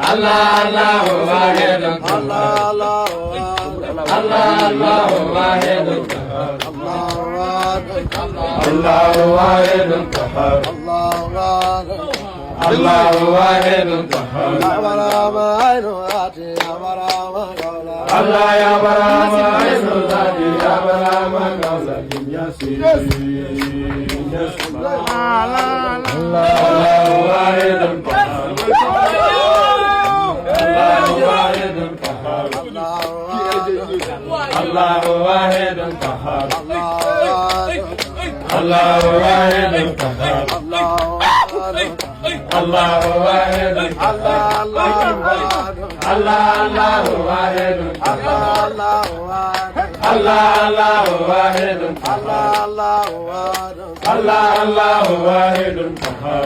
Allah Allahu wahidun Allah Allahu wahidun Allahu wahidun qahhar Allahu wahidun qahhar Allah ya barama ainu zati ya barama qawla yasir Allahu wahidun qahhar Allahu wahidun qahhar Allahu wahidun qahhar Allahu wahidun qahhar Allahu wahidun Allah Allahu wahidun Allah Allahu wahidun Allah Allahu wahidun qahhar